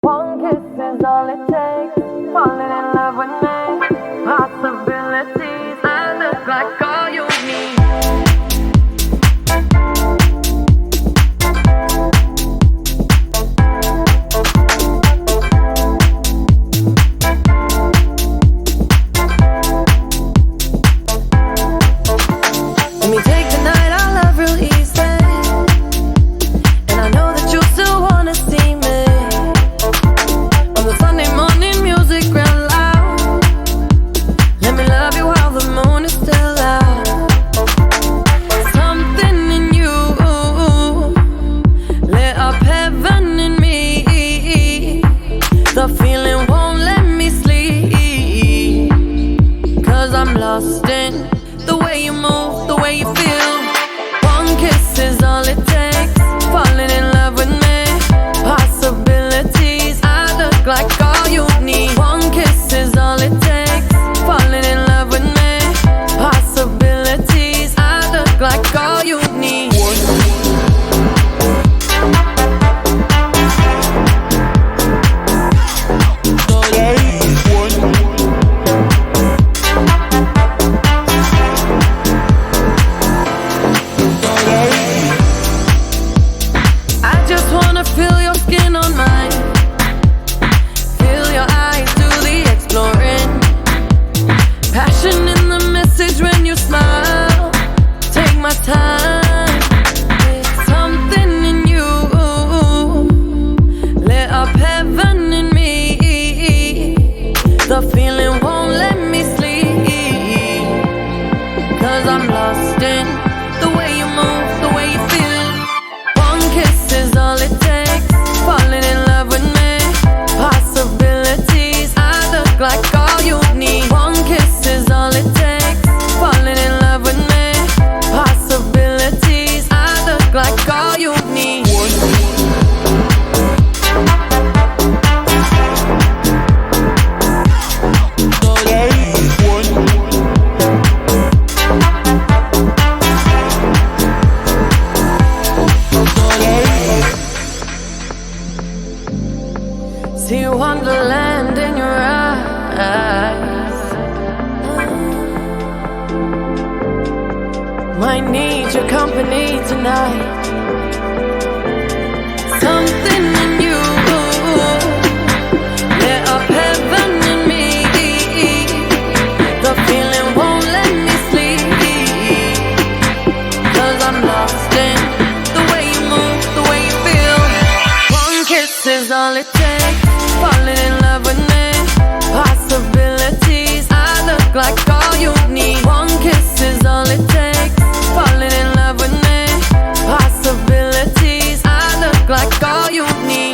One kiss is all it takes. Falling in love with me. Possibilities. I look like all you need. Let me take the night, I love real easy. And I know that you still wanna see me. On the Sunday morning, music real loud. Let me love you while the moon is still out. Something in you lit up heaven in me. The feeling won't let me sleep. 'Cause I'm lost in the way you move, the way you feel. One kiss is all it takes. Falling in love with me. Possibilities. I look like all you need. One kiss is all it takes. Falling in love with me. Possibilities. I look like all you need. I just wanna feel your skin on mine. Feel your eyes do the exploring. Passion in the message when you smile. Take my time. It's something in you lit up heaven in me. The feeling won't let me sleep. 'Cause I'm lost in the way you move, the way you feel. One kiss is all it takes. Falling in love with me. Possibilities. I look like all you need. One kiss is all it takes. Falling in love with me. Possibilities. I look like all you need. See wonderland in your eyes. Might need your company tonight. Something in you lit up heaven in me. The feeling won't let me sleep. 'Cause I'm lost in the way you move, the way you feel. One kiss is all it takes. Falling in love with me. Possibilities. I look like all you need. One kiss is all it takes. Falling in love with me. Possibilities. I look like all you need.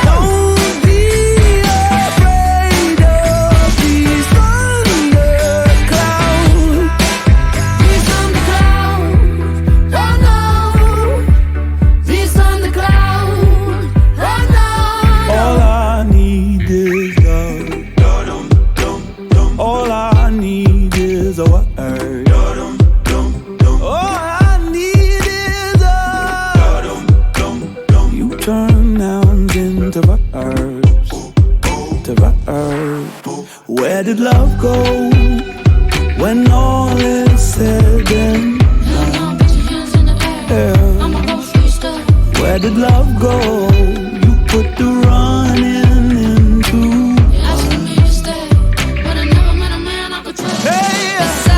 Don't be afraid of did love go when all is said and done? Yeah. Where did love go? You put the running into. You're asking me to stay, but I never met a man I could trust. Hey, yeah.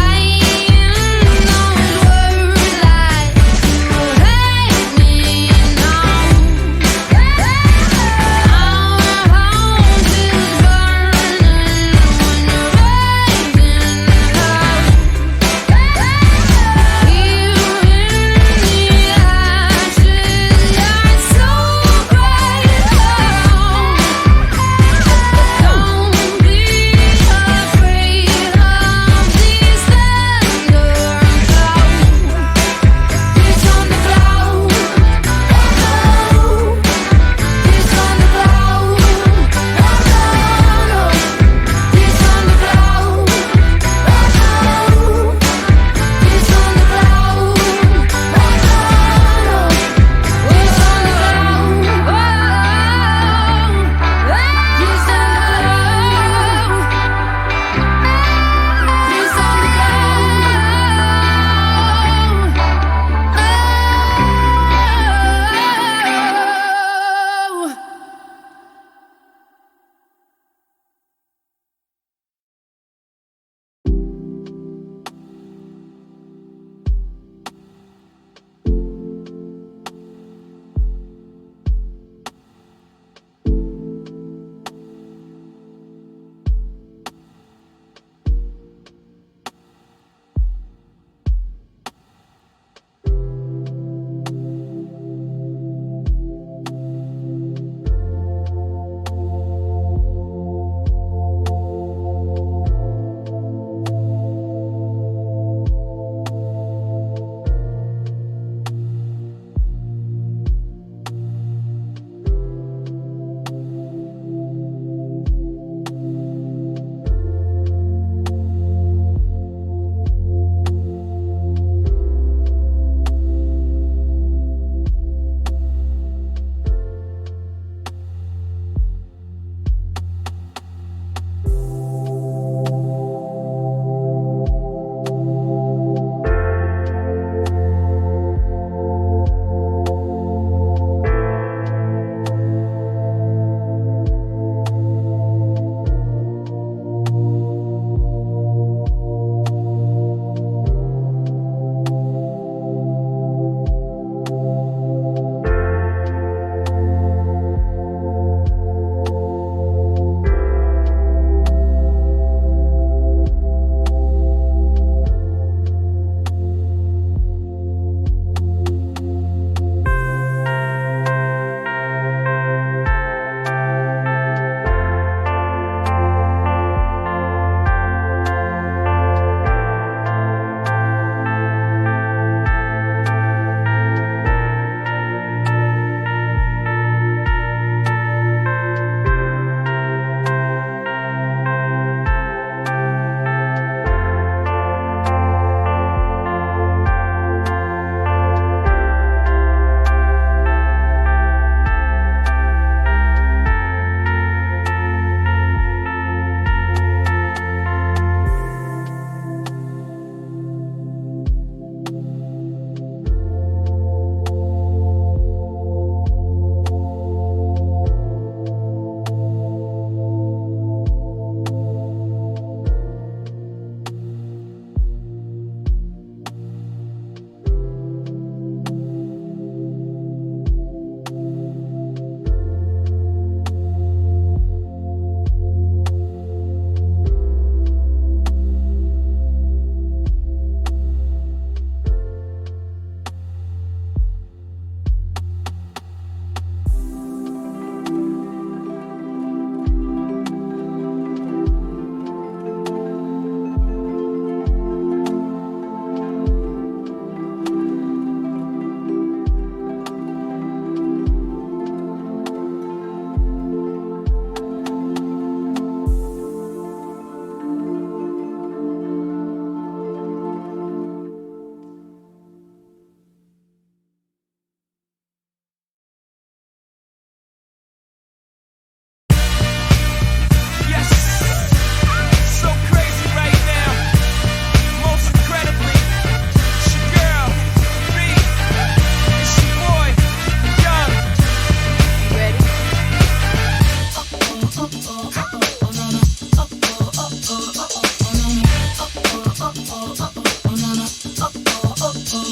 History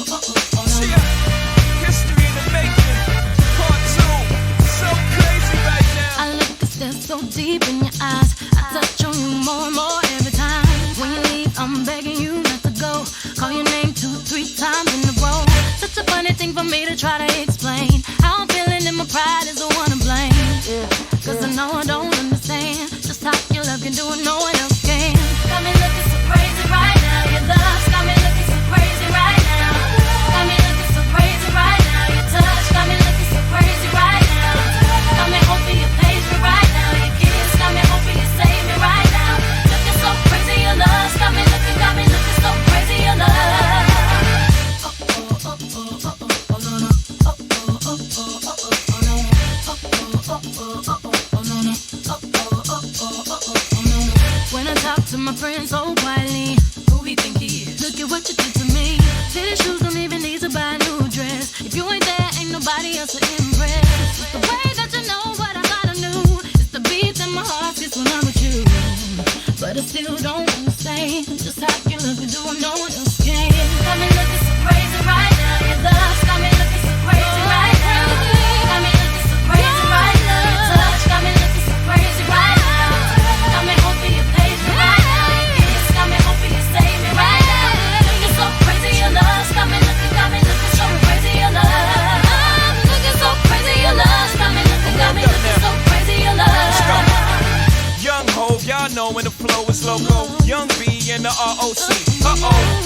in the making. Part 2. So crazy right now. I look at this so deep in your eyes. I touch on you more and more every time. When you leave, I'm begging you not to go. Call your name 2-3 times in a row. Such a funny thing for me to try to explain. How I'm feeling and my pride is the one to blame. Cause I know I don't understand just how your love can do it, no one else can. Got me looking so crazy right now. Your love's got me looking so crazy right now. Got me looking so crazy right now. Your touch got me looking so crazy right now. Got me hoping you page me right now. Your kiss got me hoping you save me right now. Looking so crazy, your love's got me looking so crazy, your love. When I talk to my friends so quietly, who we think he is? Look at what you did to me. Fitted shoes don't even need to buy a new dress. If you ain't there, ain't nobody else to impress. It's the way that you know what I gotta do. It's the beat that my heart gets when I'm with you. But I still don't understand just how you look and do what no one else can. Got me looking so crazy right now. Your love's got me looking so crazy right now. Got me looking so crazy right now. Your touch got me looking so crazy right now. Got me hoping you page me right now. Your kiss got me hoping you save me right now. Looking so crazy, your love's got me looking so crazy, your love. Looking so crazy, your love's got me looking so crazy, your love. Young Hov, y'all know when the flow is loco. Young B and the ROC.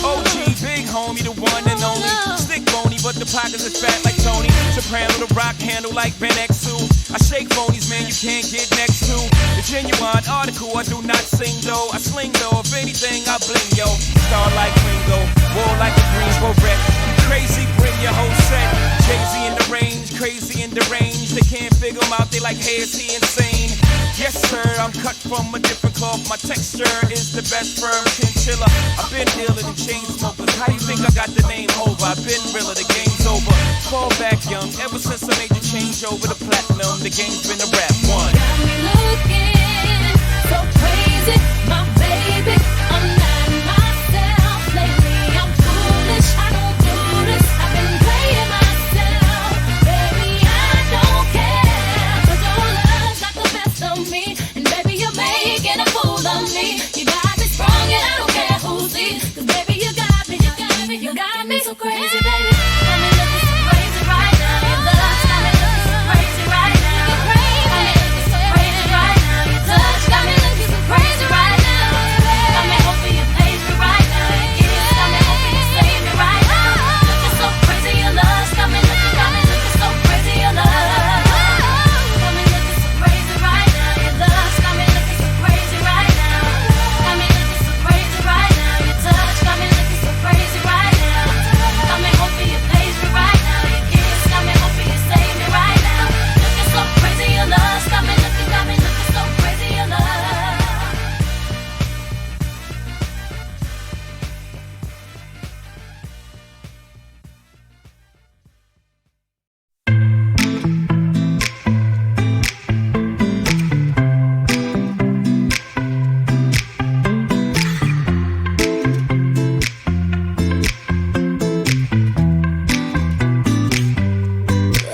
OG, big homie, the one and only. Stick bony, but the pockets is fat like Tony. Soprano, the rock handle like Ben X2. I shake phonies, man, you can't get next to. The genuine article, I do not sing though. I sling though, if anything, I bling yo. Star like Ringo, war like a Greensboro wreck. Crazy, bring your whole set. Jay-Z in the range, crazy in the range. They can't figure him out, they like, hey, is he insane? Yes, sir, I'm cut from a different cloth. My texture is the best firm chinchilla. I've been iller than chain smokers. How you think I got the name over? I've been realer, the game's over. Fall back young, ever since I made the change over to platinum, the game's been a rap one. Got me looking so crazy, my baby. I'm not myself lately. I'm foolish. I don't do this. I've been playing myself, baby. I don't care. 'Cause your love's got the best of me, and baby, you're making a fool of me. You got me sprung, and I don't care who sees. 'Cause baby, you got me so crazy, baby. Got me looking so crazy right now. Your love's got me looking so crazy right now. Got me looking so crazy right now. Your touch got me looking so crazy right now. Got me hoping you page me right now. Your kiss got me hoping you save me right now. Looking so crazy, your love's got me looking so crazy, your love. Got me looking so crazy right now. Your love's got me looking so crazy right now. Got me looking so crazy right now. Your touch got me looking so crazy right now. Got me hoping you page me right now. Your kiss got me hoping you save me right now. Looking so crazy, your love's got me looking so crazy, your love.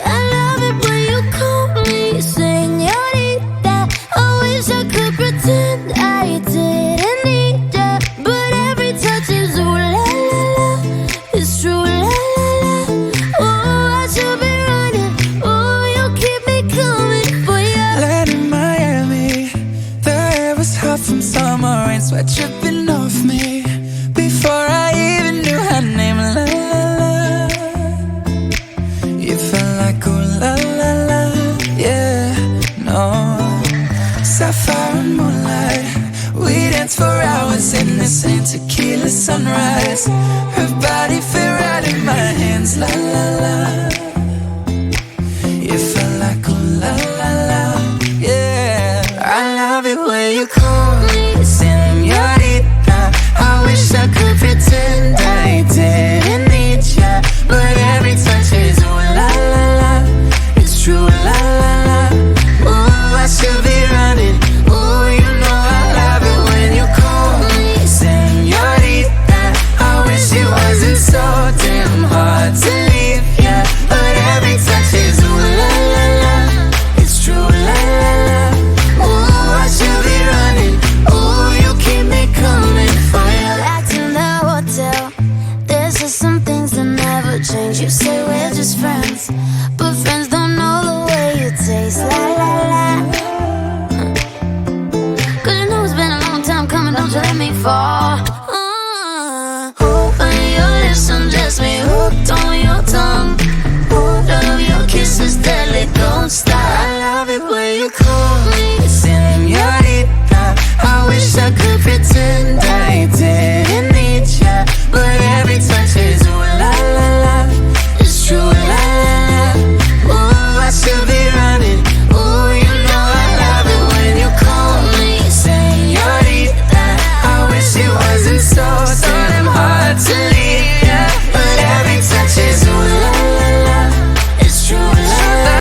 I love it when you call me señorita. I wish I could pretend I didn't need ya, but every touch is ooh la la la. It's true la la la. Oh, I should be running. Oh, you keep me coming for ya. Land in Miami, the air was hot from summer rain, sweat dripping off me before I even knew her name. La la la, you felt like ooh la la la, yeah, no. Sapphire and moonlight, we danced for hours in the same tequila sunrise. Her body fit right in my hands, la la